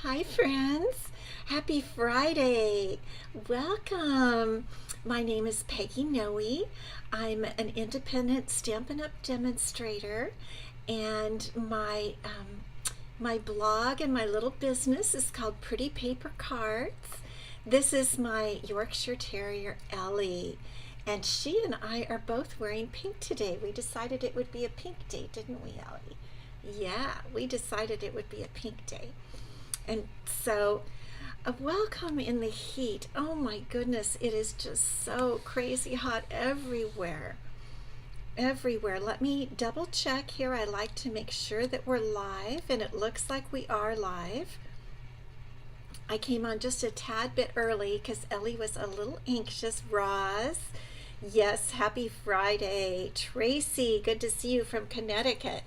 Hi, friends. Happy Friday. Welcome. My name is Peggy Noe. I'm an independent Stampin' Up demonstrator, and my blog and my little business is called Pretty Paper Cards. This is my Yorkshire Terrier, Ellie, and she and I are both wearing pink today. We decided it would be a pink day, didn't we, Ellie? Yeah, we decided it would be a pink day. And so, welcome in the heat. Oh my goodness, it is just so crazy hot everywhere. Everywhere. Let me double check here. I like to make sure that we're live, and it looks like we are live. I came on just a tad bit early because Ellie was a little anxious. Roz, yes, happy Friday. Tracy, good to see you from Connecticut.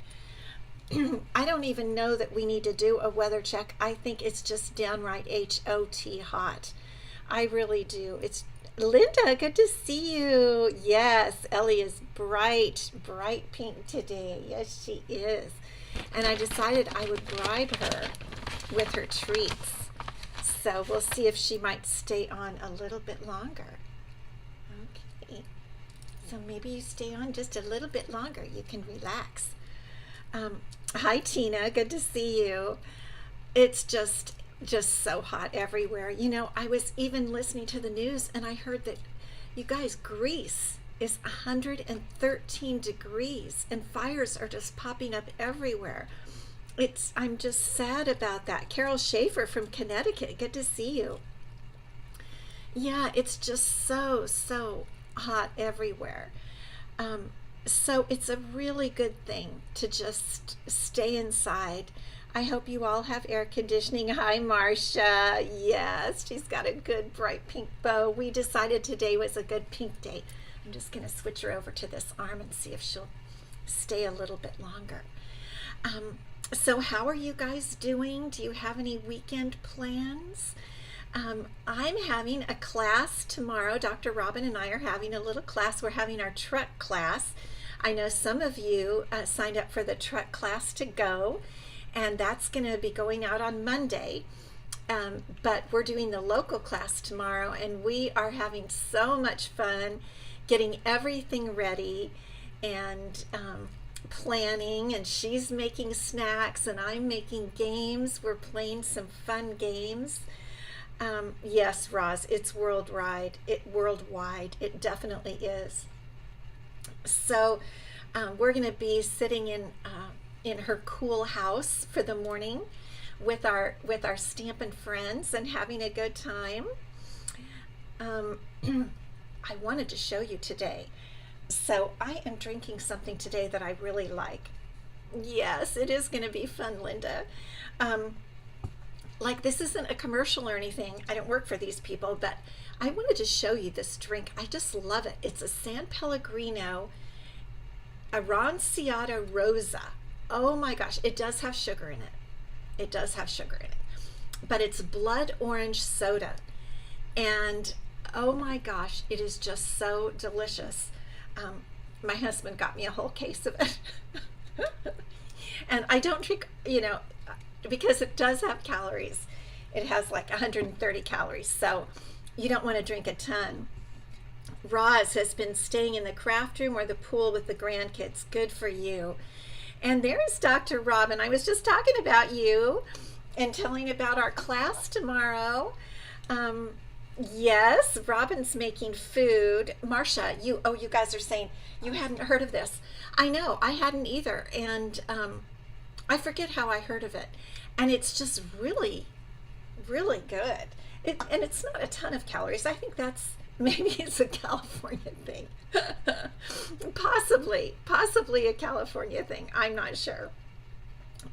I don't even know that we need to do a weather check. I think it's just downright hot hot. I really do. It's Linda, good to see you. Yes, Ellie is bright, bright pink today. Yes, she is. And I decided I would bribe her with her treats. So we'll see if she might stay on a little bit longer. Okay. So maybe you stay on just a little bit longer. You can relax. Hi Tina, good to see you. It's just so hot everywhere. You know, I was even listening to the news and I heard that you guys, Greece is 113 degrees and fires are just popping up everywhere. I'm just sad about that. Carol Schaefer from Connecticut, good to see you. Yeah, it's just so hot everywhere. So it's a really good thing to just stay inside. I hope you all have air conditioning. Hi, Marcia. Yes, she's got a good bright pink bow. We decided today was a good pink day. I'm just going to switch her over to this arm and see if she'll stay a little bit longer. So how are you guys doing? Do you have any weekend plans? I'm having a class tomorrow. Dr. Robin and I are having a little class. We're having our truck class. I know some of you signed up for the truck class to go, and that's going to be going out on Monday. But we're doing the local class tomorrow, and we are having so much fun getting everything ready and planning. And she's making snacks, and I'm making games. We're playing some fun games. Yes, Roz, it's worldwide. It definitely is. So we're going to be sitting in her cool house for the morning with our Stampin' friends and having a good time. I wanted to show you today. So I am drinking something today that I really like. Yes, it is going to be fun, Linda. Like, this isn't a commercial or anything. I don't work for these people, but I wanted to show you this drink. I just love it. It's a San Pellegrino Aranciata Rosa. Oh my gosh, it does have sugar in it. It does have sugar in it. But it's blood orange soda. And oh my gosh, it is just so delicious. My husband got me a whole case of it. And I don't drink, because it does have calories. It has like 130 calories, so you don't want to drink a ton. Roz has been staying in the craft room or the pool with the grandkids. Good for you. And there's Dr. Robin. I was just talking about you and telling about our class tomorrow. Yes, Robin's making food. Marcia, you guys are saying you hadn't heard of this. I know, I hadn't either. And I forget how I heard of it. And it's just really, really good. And it's not a ton of calories. I think maybe it's a California thing. Possibly a California thing. I'm not sure.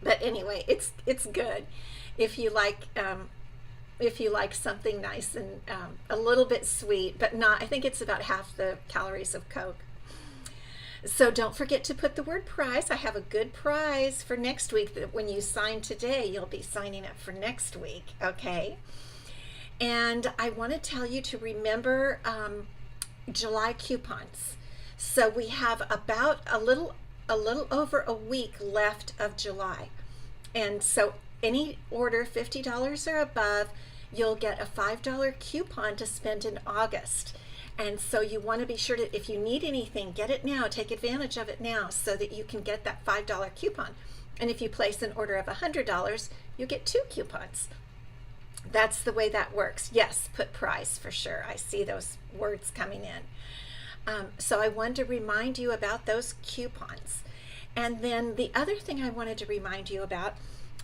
But anyway, it's good if you like something nice and a little bit sweet, but not. I think it's about half the calories of Coke. So don't forget to put the word prize. I have a good prize for next week that when you sign today, you'll be signing up for next week, okay? And I want to tell you to remember July coupons. So we have about a little over a week left of July. And so any order $50 or above, you'll get a $5 coupon to spend in August. And so you want to be sure to, if you need anything, get it now. Take advantage of it now so that you can get that $5 coupon. And if you place an order of $100, you get 2 coupons. That's the way that works. Yes, put price for sure. I see those words coming in. So I wanted to remind you about those coupons. And then the other thing I wanted to remind you about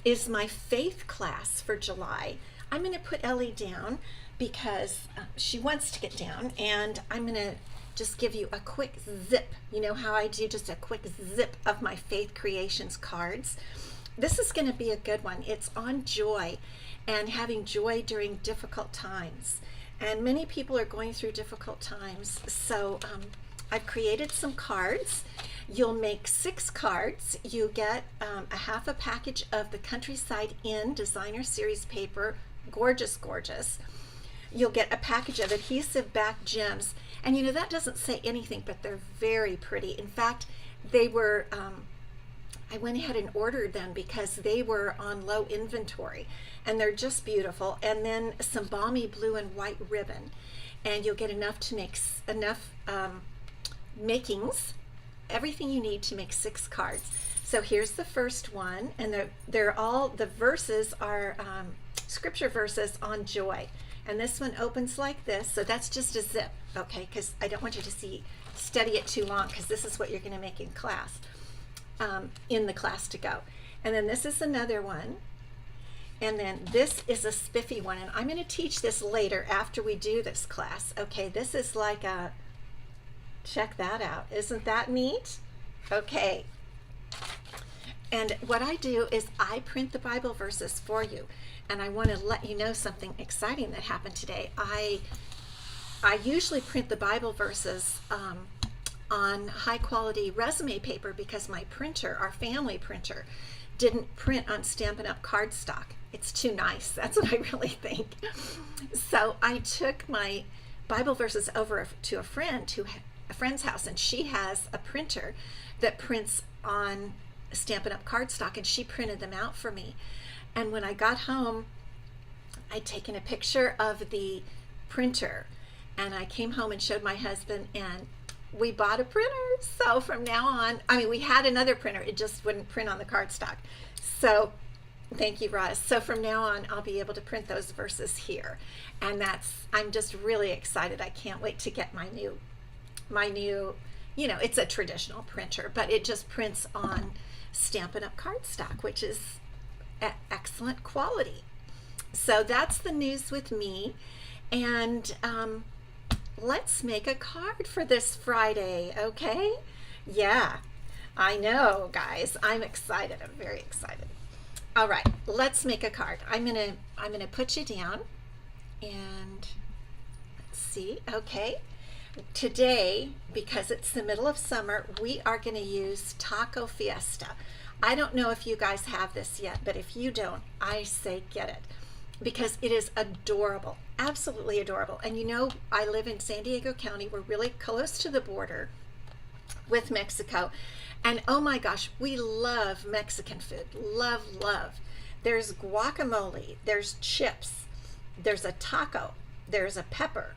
is my faith class for July. I'm going to put Ellie down because she wants to get down, and I'm going to just give you a quick zip. You know how I do just a quick zip of my Faith Creations cards. This is going to be a good one. It's on joy and having joy during difficult times. And many people are going through difficult times. So I've created some cards. You'll make 6 cards. You get a half a package of the Countryside Inn Designer Series paper. Gorgeous, gorgeous. You'll get a package of adhesive back gems. And you know, that doesn't say anything, but they're very pretty. In fact, they were, I went ahead and ordered them because they were on low inventory, and they're just beautiful. And then some balmy blue and white ribbon. And you'll get enough to make enough makings, everything you need to make 6 cards. So here's the first one, and they're all, the verses are scripture verses on joy. And this one opens like this, so that's just a zip, okay? Because I don't want you to study it too long, because this is what you're going to make in class, in the class to go. And then this is another one, and then this is a spiffy one, and I'm going to teach this later after we do this class. Okay, this is like a, check that out. Isn't that neat? Okay. And what I do is I print the Bible verses for you. And I want to let you know something exciting that happened today. I usually print the Bible verses on high quality resume paper because my printer, our family printer, didn't print on Stampin' Up cardstock. It's too nice. That's what I really think. So I took my Bible verses over to a friend's house, and she has a printer that prints on Stampin' Up cardstock, and she printed them out for me. And when I got home, I'd taken a picture of the printer, and I came home and showed my husband, and we bought a printer. So from now on, I mean, we had another printer, it just wouldn't print on the cardstock. So thank you, Roz. So from now on, I'll be able to print those verses here. And I'm just really excited. I can't wait to get my new, you know, it's a traditional printer, but it just prints on Stampin' Up cardstock, which is excellent quality. So that's the news with me, and let's make a card for this Friday, okay? Yeah, I know, guys. I'm excited. I'm very excited. All right, let's make a card. I'm gonna put you down, and let's see. Okay, today, because it's the middle of summer, we are going to use Taco Fiesta. I don't know if you guys have this yet, but if you don't, I say get it, because it is adorable, absolutely adorable. And you know, I live in San Diego County. We're really close to the border with Mexico. And oh my gosh, we love Mexican food. Love, love. There's guacamole, there's chips, there's a taco, there's a pepper,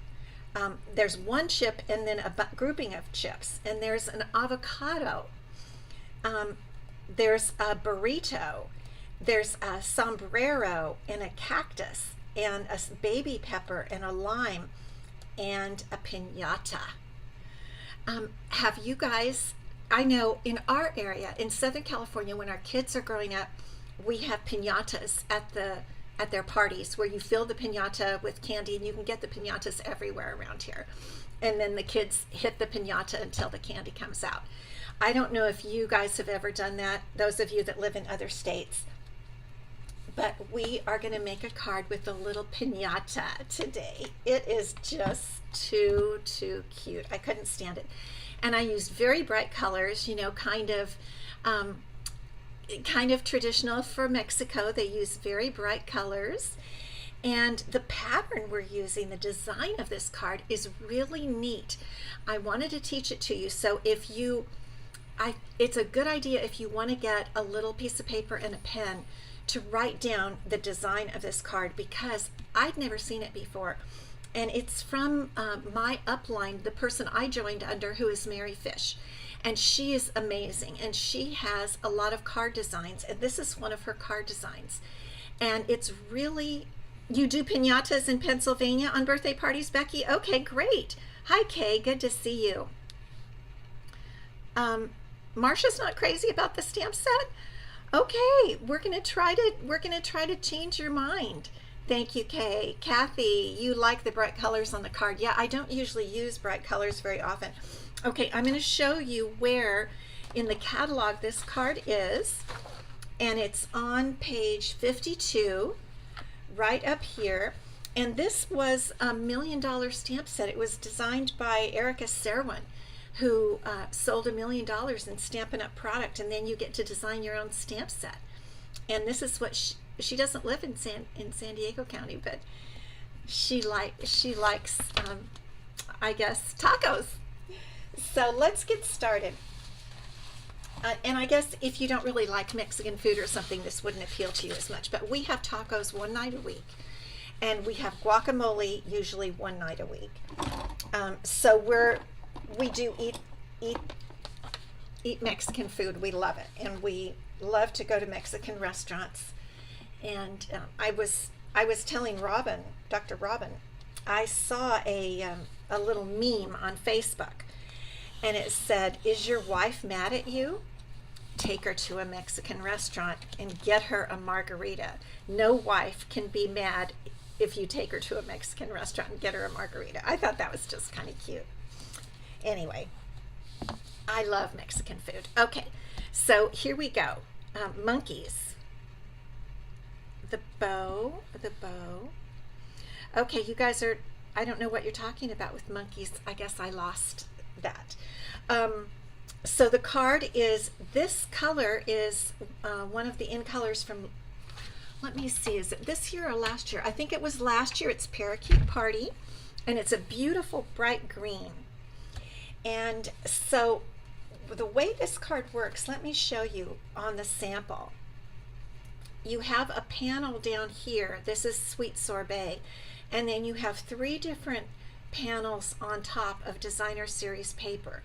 there's one chip and then a grouping of chips, and there's an avocado. There's a burrito, there's a sombrero and a cactus and a baby pepper and a lime and a piñata. Have you guys, I know in our area in Southern California, when our kids are growing up, we have piñatas at their parties where you fill the piñata with candy, and you can get the piñatas everywhere around here. And then the kids hit the piñata until the candy comes out. I don't know if you guys have ever done that, those of you that live in other states, but we are going to make a card with a little piñata today. It is just too cute. I couldn't stand it. And I used very bright colors, you know, kind of traditional for Mexico. They use very bright colors. And the pattern we're using, the design of this card is really neat. I wanted to teach it to you. So it's a good idea if you want to get a little piece of paper and a pen to write down the design of this card because I'd never seen it before. And it's from my upline, the person I joined under, who is Mary Fish. And she is amazing. And she has a lot of card designs. And this is one of her card designs. And it's really, you do piñatas in Pennsylvania on birthday parties, Becky? Okay, great. Hi, Kay. Good to see you. Marsha's not crazy about the stamp set? Okay, we're gonna try to change your mind. Thank you, Kay. Kathy, you like the bright colors on the card. Yeah, I don't usually use bright colors very often. Okay, I'm going to show you where in the catalog this card is, and it's on page 52, right up here. And this was a $1 million stamp set. It was designed by Erica Serwin, who sold $1 million in Stampin' Up product, and then you get to design your own stamp set. And this is what she doesn't live in San Diego County, but she likes I guess tacos. So let's get started. And I guess if you don't really like Mexican food or something, this wouldn't appeal to you as much. But we have tacos one night a week, and we have guacamole usually one night a week. So we do eat Mexican food. We love it, and we love to go to Mexican restaurants. And I was telling Robin, Dr. Robin, I saw a little meme on Facebook, and it said, "Is your wife mad at you? Take her to a Mexican restaurant and get her a margarita." No wife can be mad if you take her to a Mexican restaurant and get her a margarita. I thought that was just kind of cute. Anyway, I love Mexican food. Okay, so here we go. Monkeys. The bow. Okay, you guys are, I don't know what you're talking about with monkeys. I guess I lost that. So the card is, this color is one of the in colors from, let me see, is it this year or last year? I think it was last year. It's Parakeet Party, and it's a beautiful bright green. And so the way this card works, let me show you on the sample. You have a panel down here. This is Sweet Sorbet. And then you have 3 different panels on top of designer series paper.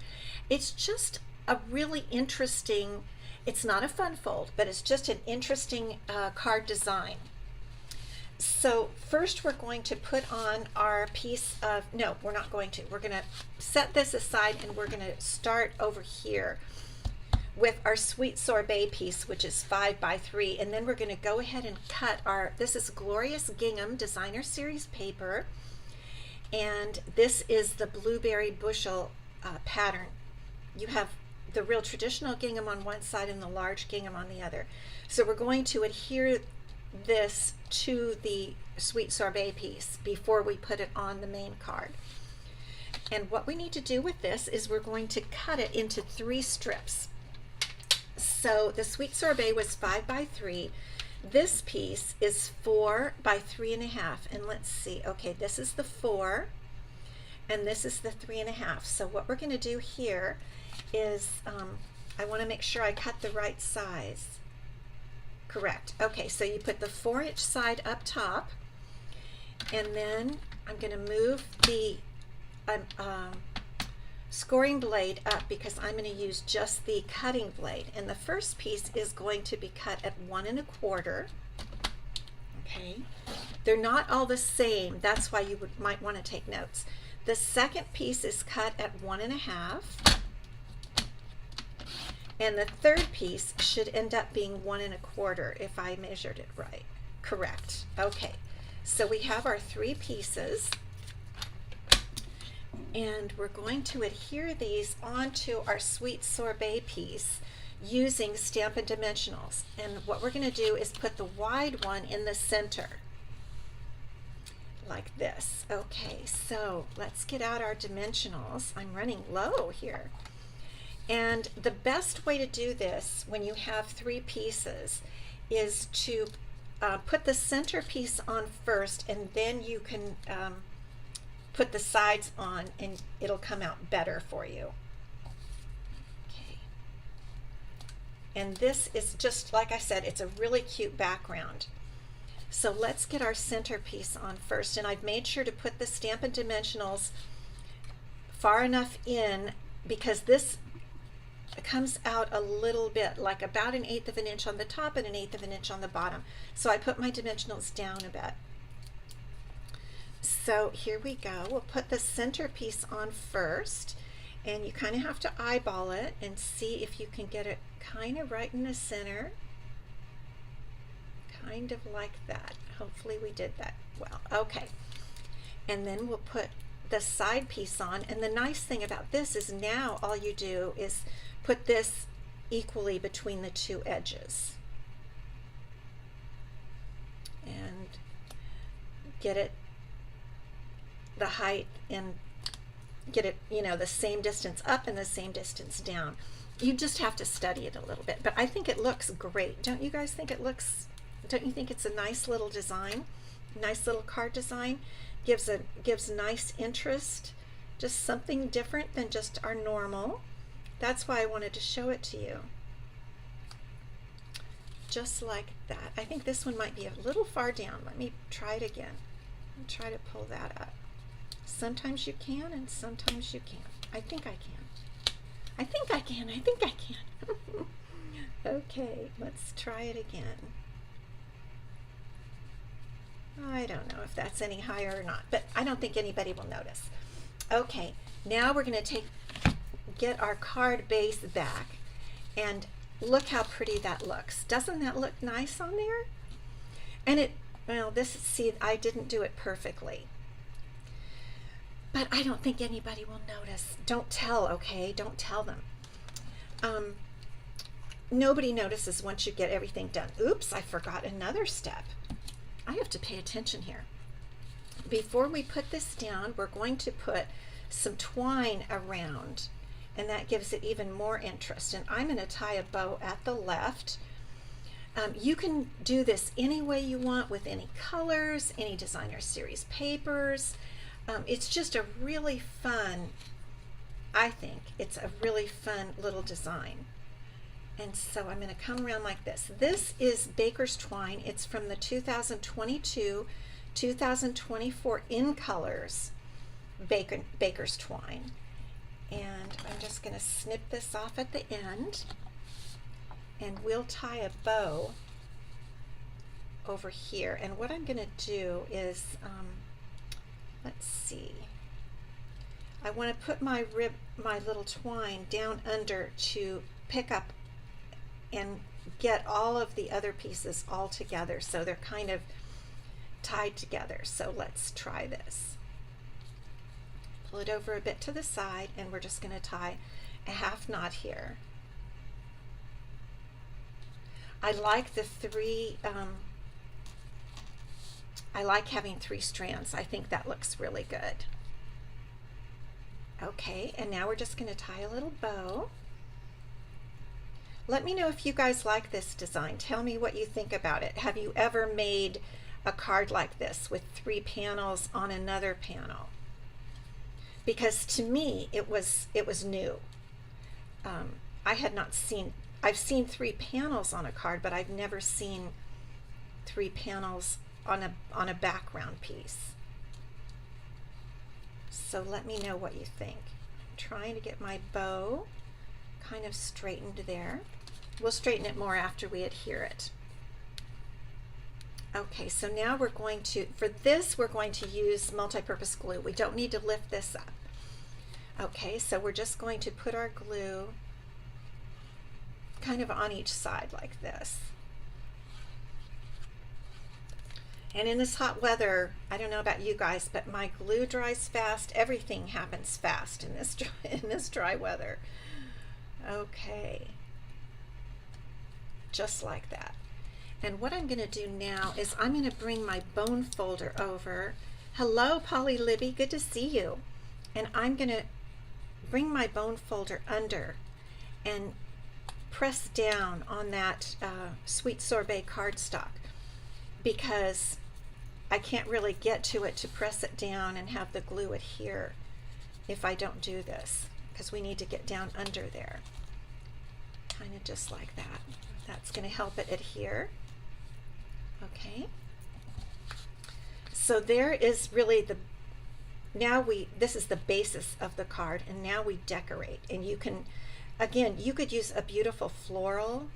It's just a really interesting, it's not a fun fold, but it's just an interesting card design. So first we're going to put on our piece of, no, we're not going to. We're going to set this aside, and we're going to start over here with our Sweet Sorbet piece, which is 5 by 3, and then we're going to go ahead and cut our, this is Glorious Gingham designer series paper, and this is the Blueberry Bushel pattern. You have the real traditional gingham on one side and the large gingham on the other. So we're going to adhere this to the Sweet Sorbet piece before we put it on the main card. And what we need to do with this is we're going to cut it into 3 strips. So the Sweet Sorbet was 5 by 3. This piece is 4 by 3.5. And let's see, okay, this is the 4 and this is the 3.5. So what we're going to do here is I want to make sure I cut the right size. Correct. Okay, so you put the 4-inch side up top, and then I'm going to move the scoring blade up because I'm going to use just the cutting blade. And the first piece is going to be cut at 1 1/4. Okay, they're not all the same. That's why you might want to take notes. The second piece is cut at 1 1/2. And the third piece should end up being 1 1/4 if I measured it right. Correct. Okay, so we have our 3 pieces, and we're going to adhere these onto our Sweet Sorbet piece using Stampin' Dimensionals. And what we're going to do is put the wide one in the center, like this. Okay, so let's get out our dimensionals. I'm running low here. And the best way to do this when you have 3 pieces is to put the center piece on first, and then you can put the sides on, and it'll come out better for you. Okay. And this is just, like I said, it's a really cute background. So let's get our centerpiece on first. And I've made sure to put the Stampin' Dimensionals far enough in because this comes out a little bit, like about 1/8 of an inch on the top and 1/8 of an inch on the bottom. So I put my dimensionals down a bit. So here we go. We'll put the centerpiece on first, and you kind of have to eyeball it and see if you can get it kind of right in the center. Kind of like that. Hopefully we did that well. Okay. And then we'll put the side piece on, and the nice thing about this is now all you do is put this equally between the two edges and get it the height and get it, you know, the same distance up and the same distance down. You just have to study it a little bit, but I think it looks great. Don't you guys think it looks, don't you think it's a nice little design? Nice little card design. Gives nice interest, just something different than just our normal. That's why I wanted to show it to you. Just like that. I think this one might be a little far down. Let me try it again. And try to pull that up. Sometimes you can and sometimes you can't. I think I can. I think I can. I think I can. Okay, let's try it again. I don't know if that's any higher or not, but I don't think anybody will notice. Okay, now we're going to get our card base back, and look how pretty that looks. Doesn't that look nice on there? And it, well, this, see, I didn't do it perfectly, but I don't think anybody will notice. Don't tell, okay? Don't tell them. Nobody notices once you get everything done. Oops, I forgot another step. I have to pay attention here. Before we put this down, we're going to put some twine around, and that gives it even more interest. And I'm going to tie a bow at the left. You can do this any way you want, with any colors, any designer series papers. It's just a really fun, I think it's a really fun little design. And so I'm going to come around like this. This is Baker's Twine. It's from the 2022-2024 In Colors Baker's Twine. And I'm just going to snip this off at the end. And we'll tie a bow over here. And what I'm going to do is, let's see. I want to put my little twine down under to pick up and get all of the other pieces all together, so they're kind of tied together. So let's try this. Pull it over a bit to the side, and we're just going to tie a half knot here. I like the three, I like having 3 strands. I think that looks really good. Okay, and now we're just going to tie a little bow. Let me know if you guys like this design. Tell me what you think about it. Have you ever made a card like this with 3 panels on another panel? Because to me, it was new. I had not seen, I've seen 3 panels on a card, but I've never seen 3 panels on a background piece. So let me know what you think. I'm trying to get my bow kind of straightened there. We'll straighten it more after we adhere it. Okay, so now we're going to, for this, we're going to use multi-purpose glue. We don't need to lift this up. Okay, so we're just going to put our glue kind of on each side like this. And in this hot weather, I don't know about you guys, but my glue dries fast. Everything happens fast in this dry weather. Okay, just like that. And what I'm going to do now is I'm going to bring my bone folder over. Hello, Polly Libby, good to see you. And I'm going to bring my bone folder under and press down on that Sweet Sorbet cardstock, because I can't really get to it to press it down and have the glue adhere if I don't do this, because we need to get down under there. kind of just like that. That's going to help it adhere. Okay. So there is really this is the basis of the card, and now we decorate. And you can, again, you could use a beautiful floral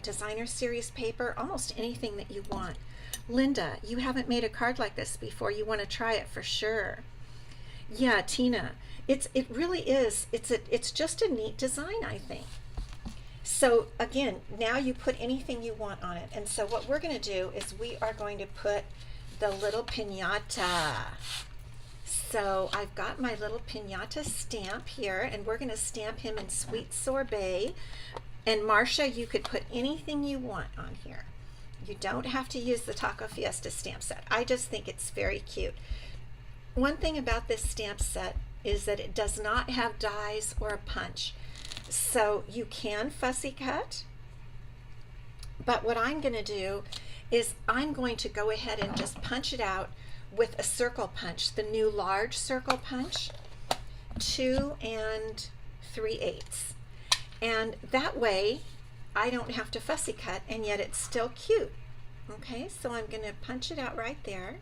designer series paper, almost anything that you want. Linda, you haven't made a card like this before. You want to try it for sure. Yeah, Tina, it really is. It's just a neat design, I think. So again, now you put anything you want on it. And so what we're going to do is we are going to put the little piñata. So I've got my little piñata stamp here, and we're going to stamp him in Sweet Sorbet. And Marcia, you could put anything you want on here. You don't have to use the Taco Fiesta stamp set. I just think it's very cute. One thing about this stamp set is that it does not have dies or a punch. So you can fussy cut, but what I'm going to do is I'm going to go ahead and just punch it out with a circle punch, the new large circle punch, 2 3/8. And that way I don't have to fussy cut, and yet it's still cute. Okay, so I'm going to punch it out right there,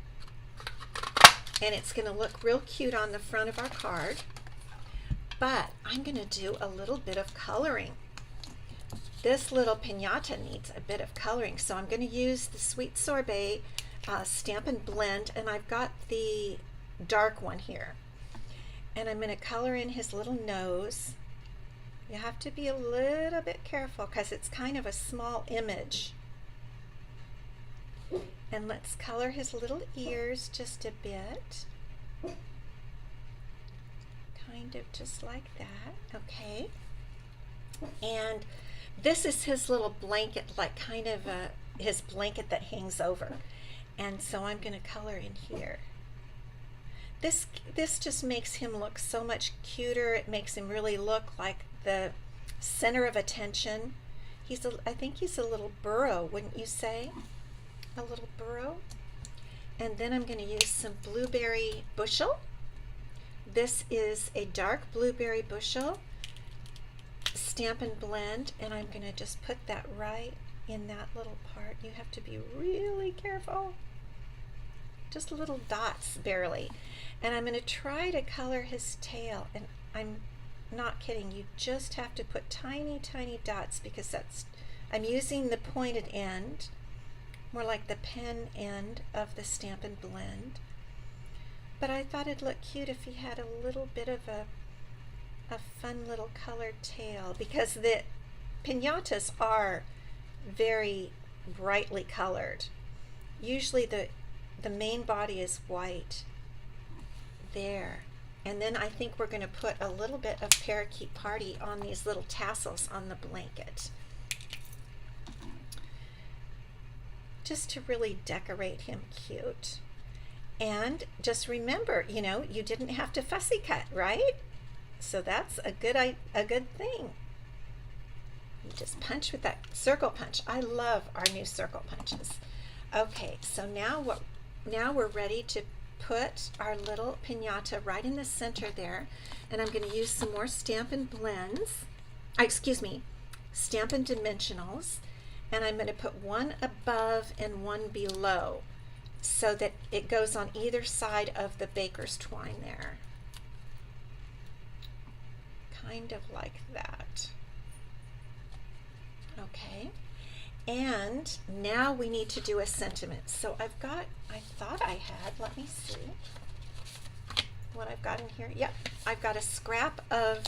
and it's going to look real cute on the front of our card. But I'm going to do a little bit of coloring. This little piñata needs a bit of coloring, so I'm going to use the Sweet Sorbet Stampin' Blend, and I've got the dark one here. And I'm going to color in his little nose. You have to be a little bit careful because it's kind of a small image. And let's color his little ears just a bit. Kind of just like that. Okay. And this is his little blanket, like kind of his blanket that hangs over. And so I'm going to color in here. This just makes him look so much cuter. It makes him really look like the center of attention. I think he's a little burro, wouldn't you say? A little burro. And then I'm going to use some blueberry bushel. This is a dark blueberry bushel Stampin' Blend, and I'm going to just put that right in that little part. You have to be really careful. Just little dots, barely. And I'm going to try to color his tail, and I'm not kidding. You just have to put tiny, tiny dots, because I'm using the pointed end, more like the pen end of the Stampin' Blend. But I thought it'd look cute if he had a little bit of a fun little colored tail, because the piñatas are very brightly colored. Usually the main body is white. There. And then I think we're going to put a little bit of Parakeet Party on these little tassels on the blanket, just to really decorate him cute. And just remember, you didn't have to fussy cut, right? So that's a good thing. You just punch with that circle punch. I love our new circle punches. Okay, so now we're ready to put our little piñata right in the center there, and I'm going to use some more Stampin' Blends. Stampin' Dimensionals, and I'm going to put one above and one below, so that it goes on either side of the baker's twine there. Kind of like that. Okay. And now we need to do a sentiment. So I thought I had, let me see what I've got in here. Yep, I've got a scrap of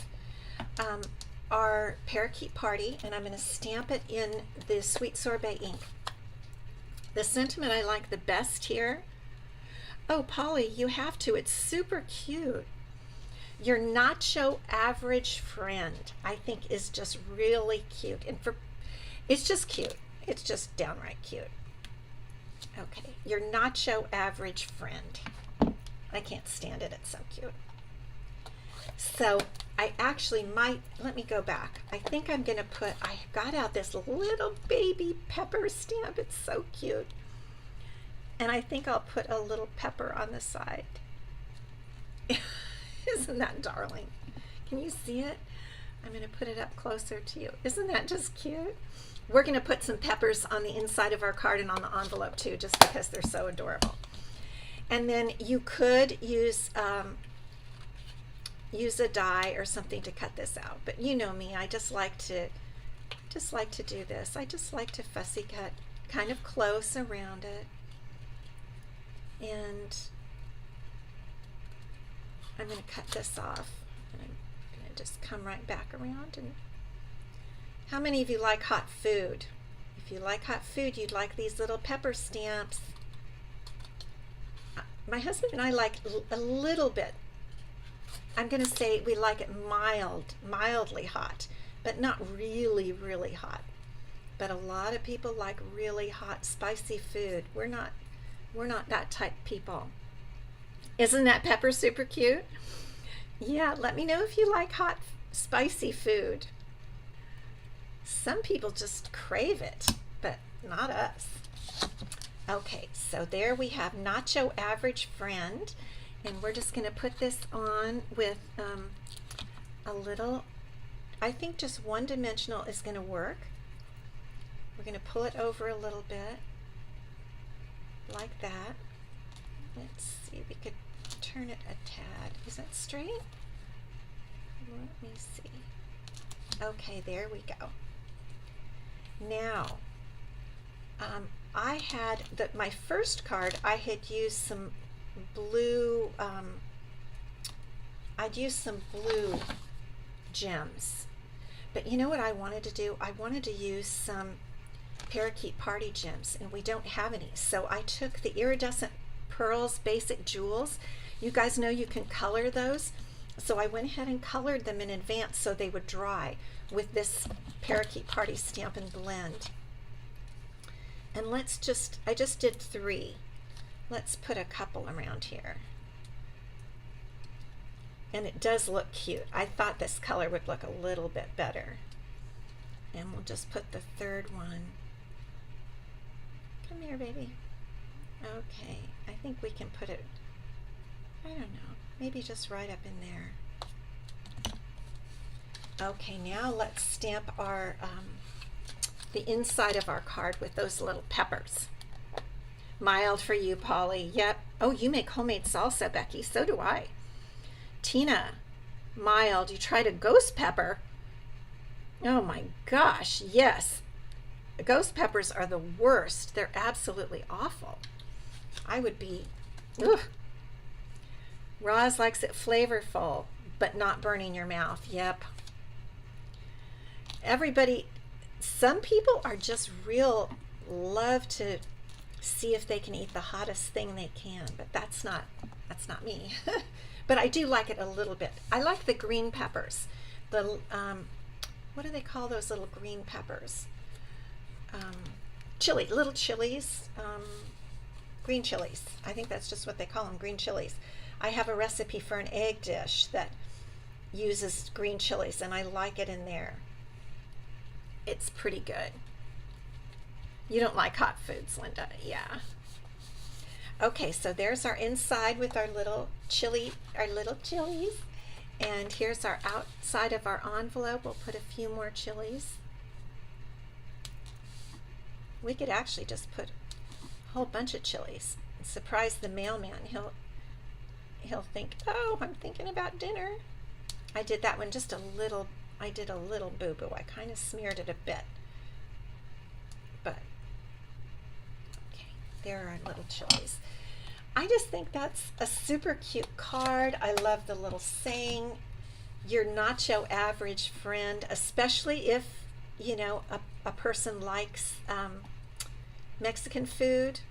our Parakeet Party, and I'm going to stamp it in the Sweet Sorbet ink. The sentiment I like the best here. Oh, Polly, you have to. It's super cute. Your nacho average friend, I think, is just really cute. And it's just cute. It's just downright cute. Okay, your nacho average friend. I can't stand it. It's so cute. So I actually might, let me go back. I think I'm going to I got out this little baby pepper stamp. It's so cute. And I think I'll put a little pepper on the side. Isn't that darling? Can you see it? I'm going to put it up closer to you. Isn't that just cute? We're going to put some peppers on the inside of our card and on the envelope too, just because they're so adorable. And then you could use a die or something to cut this out. But you know me, I just like to do this. I just like to fussy cut kind of close around it. And I'm going to cut this off. And I'm going to just come right back around. And how many of you like hot food? If you like hot food, you'd like these little pepper stamps. My husband and I like a little bit. I'm going to say we like it mildly hot, but not really, really hot. But a lot of people like really hot, spicy food. We're not that type of people. Isn't that pepper super cute? Yeah, let me know if you like hot, spicy food. Some people just crave it, but not us. Okay, so there we have Nacho Average Friend, and we're just going to put this on with a little, I think just one dimensional is going to work. We're going to pull it over a little bit, like that. Let's see, we could turn it a tad. Is that straight? Let me see. Okay, there we go. Now, I had my first card, I had used some blue, I'd used some blue gems. But you know what I wanted to do? I wanted to use some parakeet party gems, and we don't have any. So I took the iridescent pearls basic jewels. You guys know you can color those. So I went ahead and colored them in advance so they would dry with this parakeet party Stampin' Blend. And I just did 3. Let's put a couple around here. And it does look cute. I thought this color would look a little bit better. And we'll just put the third one. Come here, baby. Okay, I think we can put it, I don't know, maybe just right up in there. Okay, now let's stamp our the inside of our card with those little peppers. Mild for you, Polly. Yep. Oh, you make homemade salsa, Becky. So do I. Tina, mild. You tried a ghost pepper. Oh my gosh, yes. Ghost peppers are the worst. They're absolutely awful. I would be, ugh. Roz likes it flavorful, but not burning your mouth. Yep. Everybody, some people are just love to see if they can eat the hottest thing they can, but that's not me. But I do like it a little bit. I like the green peppers. The what do they call those little green peppers? Little chilies, green chilies. I think that's just what they call them, green chilies. I have a recipe for an egg dish that uses green chilies, and I like it in there. It's pretty good. You don't like hot foods, Linda. Yeah. Okay, so there's our inside with our little chilies. And here's our outside of our envelope. We'll put a few more chilies. We could actually just put a whole bunch of chilies and surprise the mailman. He'll think, oh, I'm thinking about dinner. I did that one just a little. I did a little boo-boo. I kind of smeared it a bit. But, okay, there are our little chilies. I just think that's a super cute card. I love the little saying, your nacho average friend, especially if, you know, a person likes Mexican food.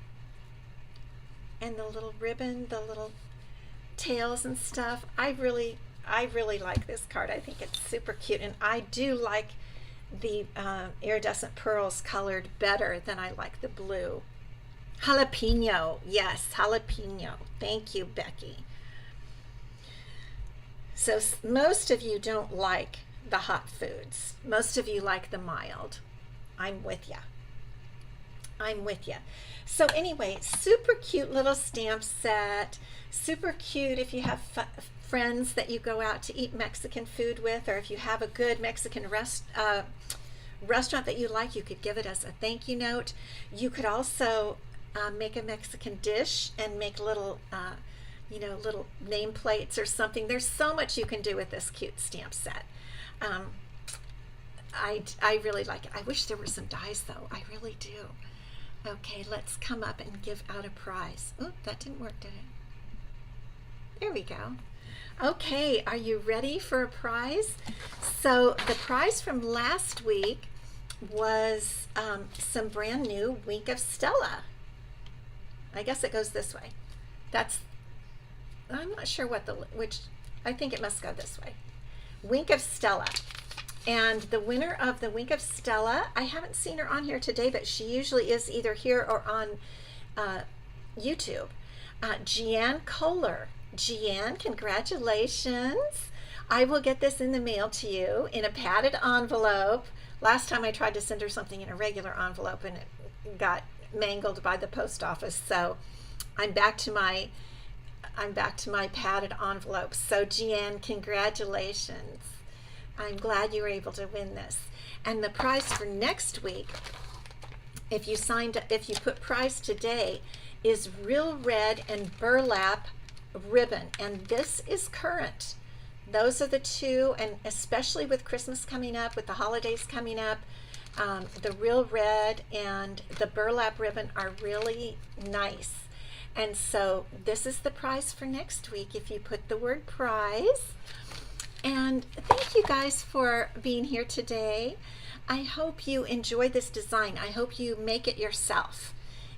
And the little ribbon, the little tails and stuff. I really like this card. I think it's super cute, and I do like the iridescent pearls colored better than I like the blue. Jalapeno, yes, jalapeno. Thank you, Becky. So most of you don't like the hot foods. Most of you like the mild. I'm with ya. I'm with ya. So anyway, super cute little stamp set. Super cute if you have friends that you go out to eat Mexican food with, or if you have a good Mexican restaurant that you like, you could give it as a thank you note. You could also make a Mexican dish and make little little nameplates or something. There's so much you can do with this cute stamp set. I really like it. I wish there were some dies though. I really do. Okay, let's come up and give out a prize. Oh, that didn't work, did it? There we go. Okay, are you ready for a prize? So the prize from last week was some brand new Wink of Stella. I guess it goes this way. I'm not sure which, I think it must go this way. Wink of Stella. And the winner of the Wink of Stella, I haven't seen her on here today, but she usually is either here or on YouTube. Jeanne Kohler. Jeanne, congratulations. I will get this in the mail to you in a padded envelope. Last time I tried to send her something in a regular envelope and it got mangled by the post office. So I'm back to my padded envelope. So Jeanne, congratulations. I'm glad you were able to win this. And the prize for next week, if you put prize today, is Real Red and Burlap ribbon. And this is current. Those are the two, and especially with Christmas coming up, with the holidays coming up, the Real Red and the Burlap ribbon are really nice. And so this is the prize for next week if you put the word prize. And thank you guys for being here today. I hope you enjoyed this design. I hope you make it yourself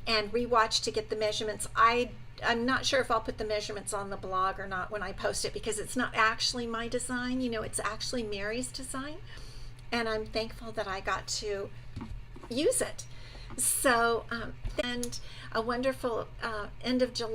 and rewatch to get the measurements. I'm not sure if I'll put the measurements on the blog or not when I post it, because it's not actually my design. It's actually Mary's design. And I'm thankful that I got to use it. So, and a wonderful end of July.